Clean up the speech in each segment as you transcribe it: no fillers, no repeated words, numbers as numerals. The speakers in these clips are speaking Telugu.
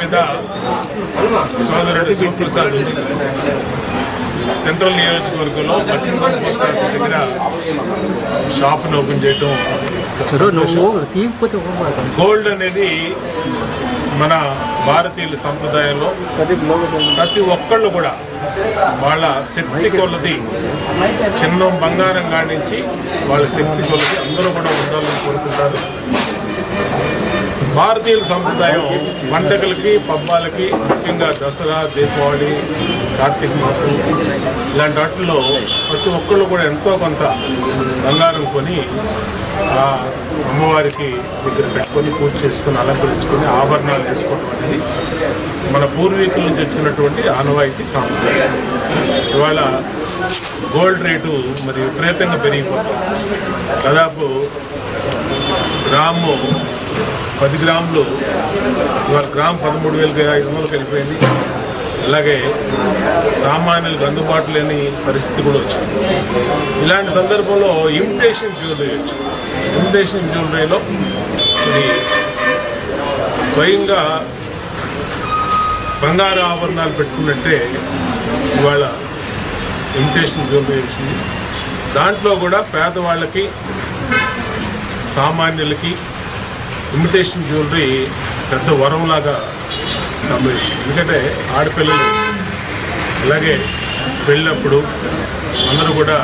మీద సోదరుడు శివప్రసాద్ సెంట్రల్ నియోజకవర్గంలో బట్టింగూడ పోస్ట్ ఆఫీస్ దగ్గర షాప్ను ఓపెన్ చేయటం. గోల్డ్ అనేది మన భారతీయుల సంప్రదాయంలో ప్రతి ఒక్కళ్ళు కూడా వాళ్ళ శక్తి కొలది చిన్న బంగారం కానించి వాళ్ళ శక్తి కొలది అందరూ కూడా ఉండాలని కోరుకుంటారు. భారతీయుల సంప్రదాయం పండగలకి పబ్బాలకి ముఖ్యంగా దసరా, దీపావళి, కార్తీక మాసం ఇలాంటి వాటిల్లో ప్రతి ఒక్కళ్ళు కూడా ఎంతో కొంత బంగారం కొని ఆ అమ్మవారికి దగ్గర పెట్టుకొని పూజ చేసుకొని అలంకరించుకొని ఆభరణాలు వేసుకోవడం అనేది మన పూర్వీకుల నుంచి వచ్చినటువంటి ఆనవాయితీ సాంప్రదాయం. ఇవాళ గోల్డ్ రేటు మరి విపరీతంగా పెరిగిపోతుంది. దాదాపు గ్రాము 10 గ్రాములు ఇవాళ గ్రాము 13,500 వెళ్ళిపోయింది. అలాగే సామాన్యులకు అందుబాటు లేని పరిస్థితి కూడా వచ్చింది. ఇలాంటి సందర్భంలో ఇమిటేషన్ జ్యువెలరీ వచ్చింది. ఇమిటేషన్ జ్యువెలరీలో ఇది స్వయంగా బంగారు ఆభరణాలు పెట్టుకున్నట్టే ఇవాళ ఇమిటేషన్ జ్యువెలరీ వచ్చింది. దాంట్లో కూడా పేదవాళ్ళకి, సామాన్యులకి ఇమిటేషన్ జ్యువెలరీ పెద్ద వరంలాగా సంభవించింది. ఎందుకంటే ఆడపిల్లలు అలాగే పెళ్ళప్పుడు అందరూ కూడా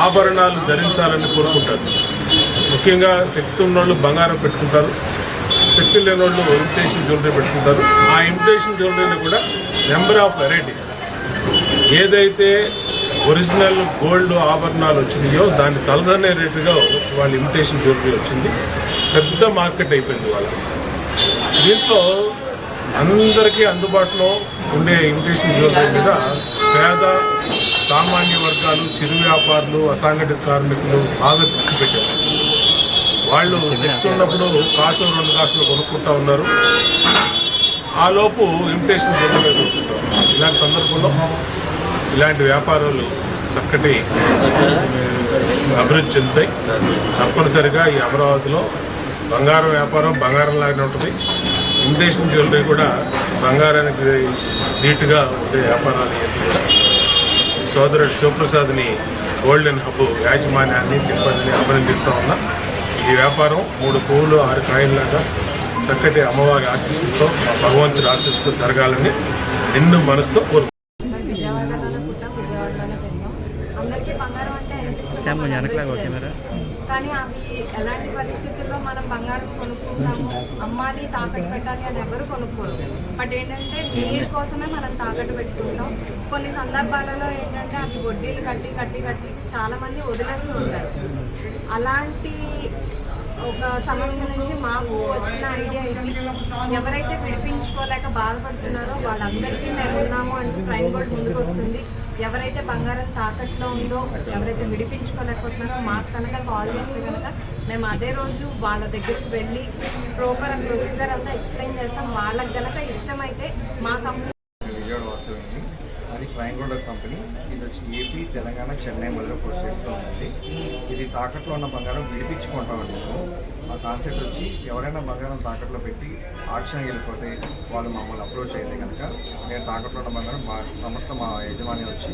ఆభరణాలు ధరించాలని కోరుకుంటారు. ముఖ్యంగా శక్తి ఉన్నోళ్ళు బంగారం పెట్టుకుంటారు, శక్తి లేని వాళ్ళు ఇమిటేషన్ జ్యువెలరీ పెట్టుకుంటారు. ఆ ఇమిటేషన్ జ్యువెలరీలో కూడా నెంబర్ ఆఫ్ వెరైటీస్, ఏదైతే ఒరిజినల్ గోల్డ్ ఆభరణాలు వచ్చినాయో దాన్ని తలదన్నే రేటుగా వాళ్ళ ఇమిటేషన్ జ్యువెలరీ వచ్చింది. పెద్ద మార్కెట్ అయిపోయింది వాళ్ళ. దీంట్లో అందరికీ అందుబాటులో ఉండే ఇమిటేషన్ జ్యువెలరీ మీద పేద, సామాన్య వర్గాలు, చిరు వ్యాపారులు, అసంఘటిత కార్మికులు బాగా దృష్టి పెట్టారు. వాళ్ళు శక్తి ఉన్నప్పుడు కాసు 2 కాసులు కొనుక్కుంటూ ఉన్నారు. ఆ లోపు ఇమిటేషన్ జ్యువెలరీ కొనుక్కుంటారు. ఇలాంటి సందర్భంలో ఇలాంటి వ్యాపారాలు చక్కటి అభివృద్ధి చెందుతాయి. తప్పనిసరిగా ఈ అమరావతిలో బంగారం వ్యాపారం బంగారంలాగానే ఉంటుంది. ఇమిటేషన్ జ్యువెలరీ కూడా బంగారానికి ధీటుగా ఉండే వ్యాపారాలు కూడా సోదరుడు శివప్రసాద్ని గోల్డెన్ హబ్ యాజమాన్యాన్ని, సిబ్బందిని అభినందిస్తూ ఉన్నా. ఈ వ్యాపారం 3 పువ్వులు 6 కాయల్లాగా చక్కటి అమ్మవారి ఆశీస్సులతో, భగవంతుడి ఆశీస్సులతో జరగాలని నిన్ను మనసుతో కోరుకుంటున్నాను. కానీ అవి ఎలాంటి పరిస్థితుల్లో మనం బంగారం కొనుక్కుంటాము, అమ్మాలి తాకట్టు పెట్టాలి అని ఎవరు కొనుక్కోరు. బట్ ఏంటంటే నీడ్ కోసమే మనం తాకట్టు పెట్టుకుంటాం. కొన్ని సందర్భాలలో ఏంటంటే అవి వడ్డీలు కట్టి కట్టి కట్టి చాలామంది వదిలేస్తూ ఉంటారు. అలాంటి ఒక సమస్య నుంచి మాకు వచ్చిన ఐడియా ఇది, ఎవరైతే విడిపించుకోలేక బాధపడుతున్నారో వాళ్ళందరికీ మేము ఉన్నాము అంటూ ప్రైమ్ బోర్డ్ ముందుకు వస్తుంది. ఎవరైతే బంగారం తాకట్లో ఉందో, ఎవరైతే విడిపించుకోలేకపోతున్నారో మాకు కనుక కాల్ చేస్తే కనుక మేము అదే రోజు వాళ్ళ దగ్గరికి వెళ్ళి ప్రాపర్ ప్రొసీజర్ అంతా ఎక్స్ప్లెయిన్ చేస్తాం. వాళ్ళకి కనుక ఇష్టమైతే మా కంపెనీ అది ప్రైమ్ గోల్డ్ కంపెనీ. ఇది వచ్చి ఏపీ, తెలంగాణ, చెన్నై మధ్యలో పోస్ట్ చేసుకోవాలి. ఇది తాకట్లో ఉన్న బంగారం విడిపించుకుంటామండి. ఆ కాన్సెప్ట్ వచ్చి ఎవరైనా బంగారం తాకట్లో పెట్టి ఆక్షన్కి వెళ్ళిపోతే వాళ్ళు మమ్మల్ని అప్రోచ్ అయితే కనుక నేను తాకట్లో ఉన్న బంగారం మా సంస్థ, మా యజమాని వచ్చి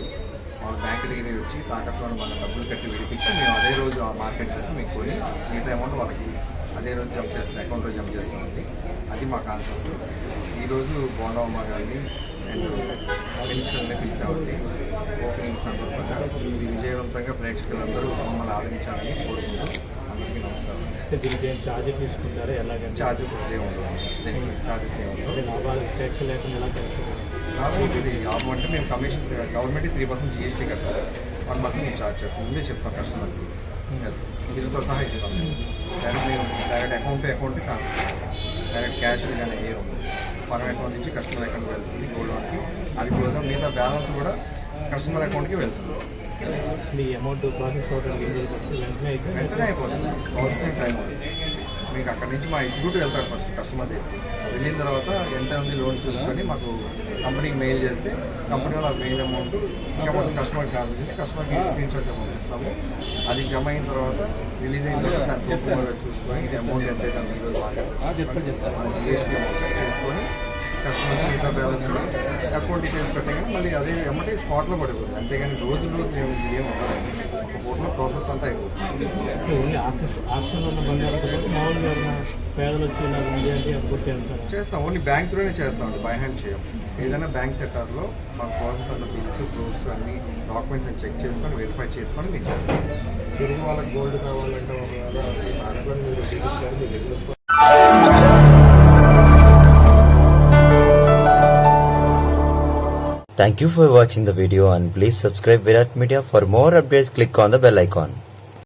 వాళ్ళ బ్యాంక్ దగ్గర వచ్చి తాకట్లో ఉన్న బంగారం డబ్బులు కట్టి విడిపించి మేము అదే రోజు ఆ మార్కెట్ చేసి మీకు కొని మిగతా అమౌంట్ వాళ్ళకి అదే రోజు జంప్ చేస్తాం, అకౌంట్లో జంప్ చేస్తామండి. అది మా కాన్సెప్ట్. ఈరోజు బోండమ్మ గారిని అండ్ మినిస్టర్ని పిలిచామండి ఓపెనింగ్ సందర్భంగా. ఇది విజయవంతంగా ప్రేక్షకులందరూ మమ్మల్ని ఆదరించాలని కోరుకుంటూ అందరికీ నమస్కారం. ఛార్జెస్ తీసుకుంటారా? ఎలాగంటే ఛార్జెస్ ఏముంటుంది, ఛార్జెస్ ఏముంటుంది. ఇది లాభం అంటే మేము కమిషన్ గవర్నమెంట్ 3% GST కట్టాలి, 1% మేము ఛార్జ్ చేస్తాం. ముందే చెప్తాం కస్టమర్కి, బిల్తో సహా ఇస్తాం. డైరెక్ట్ అకౌంట్ ట్రాన్స్ఫర్ చేస్తాం. డైరెక్ట్ క్యాష్ కానీ ఏ ఉంది ఫార్మ్ అకౌంట్ నుంచి కస్టమర్ అకౌంట్కి వెళ్తుంది గోల్డ్ లోన్కి. అది కూడా మిగతా బ్యాలెన్స్ కూడా కస్టమర్ అకౌంట్కి వెళ్తుంది. మీ అమౌంట్ ప్రాసెస్ వెంటనే అయిపోతుంది, ప్రాసెసింగ్ టైం ఉంది. మీకు అక్కడి నుంచి మా ఎగ్జిక్యూటివ్ వెళ్తాడు ఫస్ట్ కస్టమర్ దగ్గర. వెళ్ళిన తర్వాత ఎంత ఉంది లోన్ చూసుకొని మాకు కంపెనీకి మెయిల్ చేస్తే కంపెనీలో మెయిల్ అమౌంట్ అమౌంట్ కస్టమర్కి ట్రాన్స్ఫర్ చేసి కస్టమర్కి స్క్రీన్ షాట్ పంపిస్తాము. అది జమ అయిన తర్వాత రిలీజ్ అయిన తర్వాత దాని ప్రూఫ్ చూసుకొని ఇది అమౌంట్ ఎంత అయితే ఈరోజు మార్కెట్ GST అమౌంట్ చూసుకొని కస్టమర్ మిగతా బ్యాలెన్స్ కూడా అకౌంట్ డీటెయిల్స్ పెట్టగానే మళ్ళీ అదే ఎమ్మటే స్పాట్లో పడిపోతుంది. అంతేగాని రోజు ఏం ఉండదు. ఒక పూటలో ప్రాసెస్ అంతా అయిపోతుంది. ఓన్లీ ఆప్షన్లో ఉన్న బంగారంతో పాటు మామూలుగా ఎవరైనా పేదలు వచ్చి ఇలా ఉంది అంటే అప్పుడు చేస్తారు. చేస్తాం. ఓన్లీ బ్యాంక్ త్రూనే చేస్తామండి, బై హ్యాండ్ చేయం. ఏదైనా బ్యాంక్ సెక్టార్లో మాకు ప్రాసెస్ అంతా బిల్స్ ప్రూఫ్స్ అన్ని డాక్యుమెంట్స్ చెక్ చేసుకొని వెరిఫై చేసుకొని మీకు చేస్తాం. తిరిగి వాళ్ళకి గోల్డ్ కావాలంటే ఒకవేళ అడగని మీరు చూపించారు మీ దగ్గర. Thank you for watching the video and please subscribe Virat Media. For more updates, click on the bell icon.